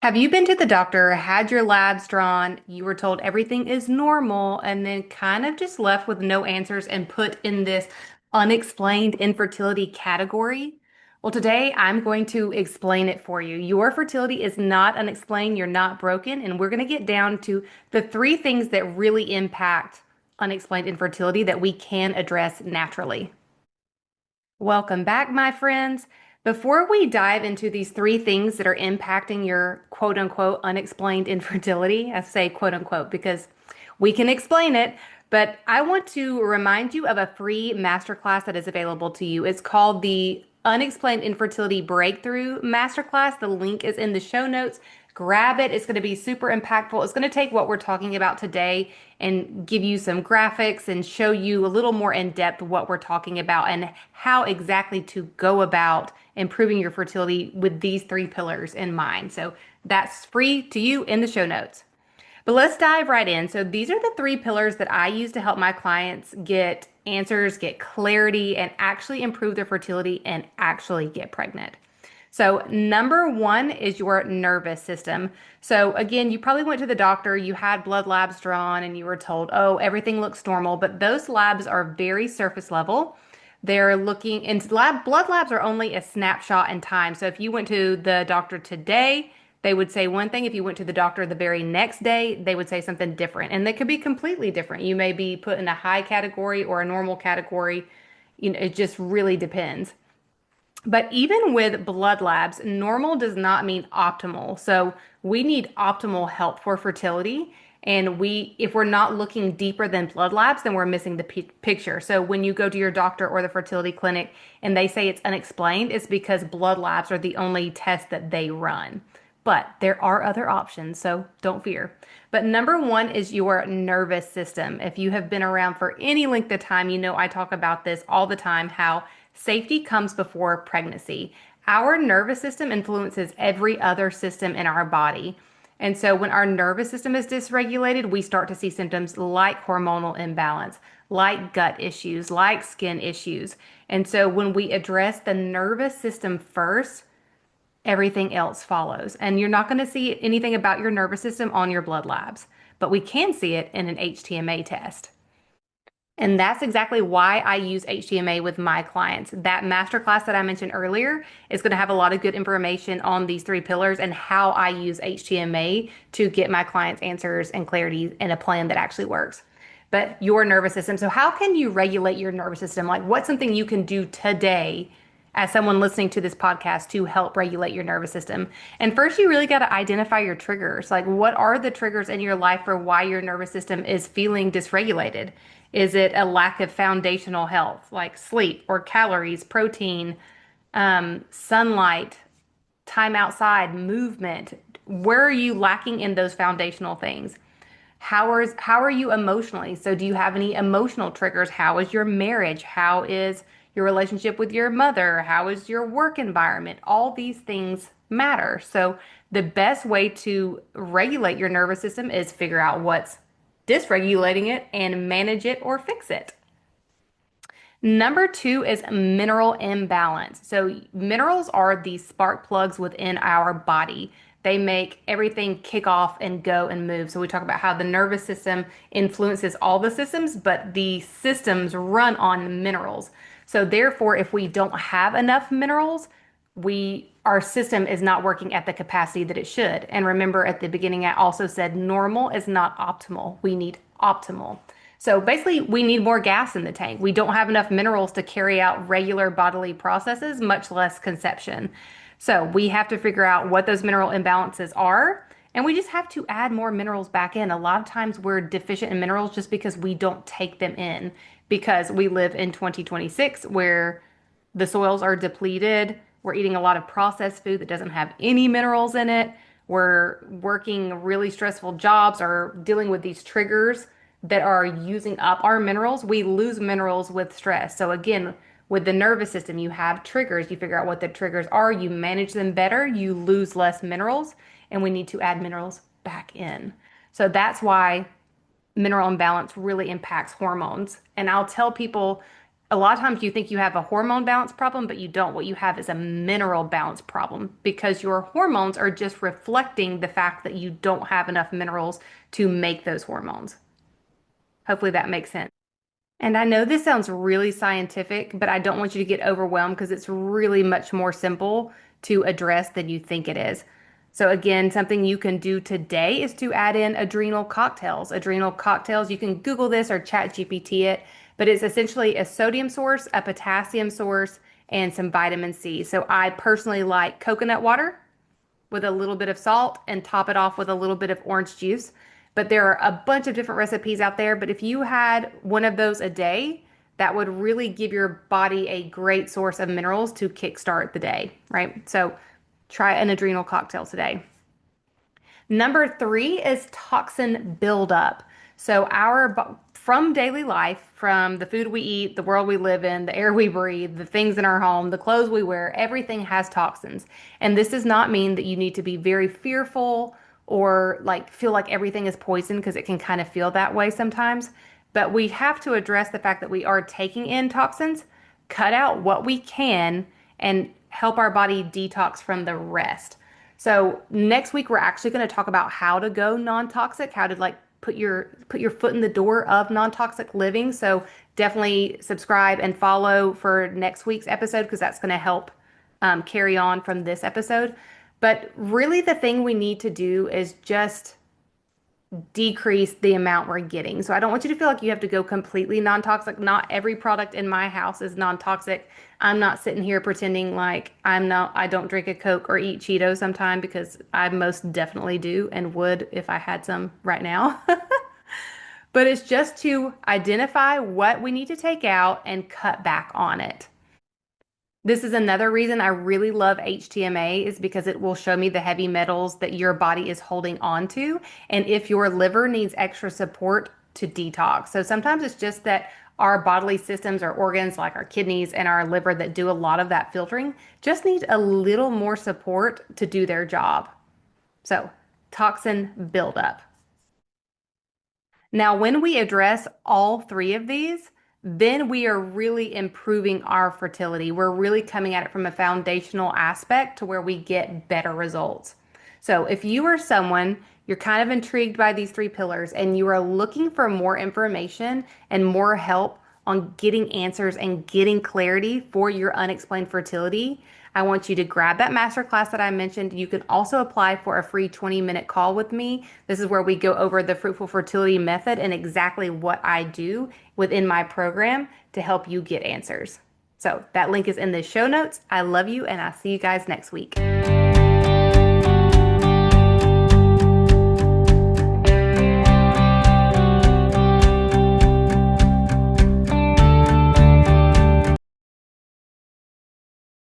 Have you been to the doctor, had your labs drawn, you were told everything is normal, and then kind of just left with no answers and put in this unexplained infertility category? Well, today I'm going to explain it for you. Your fertility is not unexplained, you're not broken, and we're going to get down to the three things that really impact unexplained infertility that we can address naturally. Welcome back, my friends. Before we dive into these three things that are impacting your quote unquote unexplained infertility, I say quote unquote because we can explain it, but I want to remind you of a free masterclass that is available to you. It's called the Unexplained Infertility Breakthrough Masterclass. The link is in the show notes. Grab it. It's going to be super impactful. It's going to take what we're talking about today and give you some graphics and show you a little more in depth what we're talking about and how exactly to go about improving your fertility with these three pillars in mind. So that's free to you in the show notes. But let's dive right in. So these are the three pillars that I use to help my clients get answers, get clarity, and actually improve their fertility and actually get pregnant. So, number one is your nervous system. So, again, you probably went to the doctor, you had blood labs drawn, and you were told, oh, everything looks normal, but those labs are very surface level. They're looking into blood labs are only a snapshot in time. So, if you went to the doctor today, they would say one thing. If you went to the doctor the very next day, they would say something different. And they could be completely different. You may be put in a high category or a normal category. It just really depends. But even with blood labs, normal does not mean optimal. So we need optimal help for fertility. And if we're not looking deeper than blood labs, then we're missing the picture. So when you go to your doctor or the fertility clinic and they say it's unexplained, it's because blood labs are the only test that they run. But there are other options, so don't fear. But number one is your nervous system. If you have been around for any length of time, you know I talk about this all the time, how safety comes before pregnancy. Our nervous system influences every other system in our body. And so when our nervous system is dysregulated, we start to see symptoms like hormonal imbalance, like gut issues, like skin issues. And so when we address the nervous system first, everything else follows. And you're not going to see anything about your nervous system on your blood labs, but we can see it in an HTMA test. And that's exactly why I use HTMA with my clients. That masterclass that I mentioned earlier is going to have a lot of good information on these three pillars and how I use HTMA to get my clients answers and clarity in a plan that actually works. But your nervous system. So, how can you regulate your nervous system? Like, what's something you can do today as someone listening to this podcast to help regulate your nervous system? And first, you really got to identify your triggers. Like, what are the triggers in your life for why your nervous system is feeling dysregulated? Is it a lack of foundational health, like sleep or calories, protein, sunlight, time outside, movement? Where are you lacking in those foundational things? How are you emotionally? So do you have any emotional triggers? How is your marriage? How is your relationship with your mother? How is your work environment? All these things matter. So the best way to regulate your nervous system is figure out what's dysregulating it and manage it or fix it. Number two is mineral imbalance. So, minerals are the spark plugs within our body. They make everything kick off and go and move. So, we talk about how the nervous system influences all the systems, but the systems run on minerals. So, therefore, if we don't have enough minerals, our system is not working at the capacity that it should. And remember at the beginning, I also said normal is not optimal. We need optimal. So basically, we need more gas in the tank. We don't have enough minerals to carry out regular bodily processes, much less conception. So we have to figure out what those mineral imbalances are, and we just have to add more minerals back in. A lot of times we're deficient in minerals just because we don't take them in, because we live in 2026 where the soils are depleted. We're eating a lot of processed food that doesn't have any minerals in it. We're working really stressful jobs or dealing with these triggers that are using up our minerals. We lose minerals with stress. So again, with the nervous system, you have triggers. You figure out what the triggers are, you manage them better, you lose less minerals, and we need to add minerals back in. So that's why mineral imbalance really impacts hormones. And I'll tell people A lot of times you think you have a hormone balance problem, but you don't. What you have is a mineral balance problem because your hormones are just reflecting the fact that you don't have enough minerals to make those hormones. Hopefully that makes sense. And I know this sounds really scientific, but I don't want you to get overwhelmed because it's really much more simple to address than you think it is. So again, something you can do today is to add in adrenal cocktails. Adrenal cocktails, you can Google this or chat GPT it, but it's essentially a sodium source, a potassium source, and some vitamin C. So I personally like coconut water with a little bit of salt and top it off with a little bit of orange juice. But there are a bunch of different recipes out there. But if you had one of those a day, that would really give your body a great source of minerals to kickstart the day, right? So try an adrenal cocktail today. Number three is toxin buildup. So from daily life, from the food we eat, the world we live in, the air we breathe, the things in our home, the clothes we wear, everything has toxins. And this does not mean that you need to be very fearful or like feel like everything is poison because it can kind of feel that way sometimes. But we have to address the fact that we are taking in toxins, cut out what we can, and help our body detox from the rest. So next week we're actually going to talk about how to go non-toxic, how to like put your foot in the door of non-toxic living. So definitely subscribe and follow for next week's episode because that's going to help carry on from this episode. But really the thing we need to do is just decrease the amount we're getting. So I don't want you to feel like you have to go completely non-toxic. Not every product in my house is non-toxic. I'm not sitting here pretending like I don't drink a Coke or eat Cheetos sometime because I most definitely do and would if I had some right now. But it's just to identify what we need to take out and cut back on it. This is another reason I really love HTMA is because it will show me the heavy metals that your body is holding on to and if your liver needs extra support to detox. So sometimes it's just that our bodily systems or organs like our kidneys and our liver that do a lot of that filtering just need a little more support to do their job. So toxin buildup. Now, when we address all three of these, then we are really improving our fertility. We're really coming at it from a foundational aspect to where we get better results. So, if you are someone, you're kind of intrigued by these three pillars and you are looking for more information and more help on getting answers and getting clarity for your unexplained fertility, I want you to grab that masterclass that I mentioned. You can also apply for a free 20-minute call with me. This is where we go over the fruitful fertility method and exactly what I do within my program to help you get answers. So that link is in the show notes. I love you and I'll see you guys next week.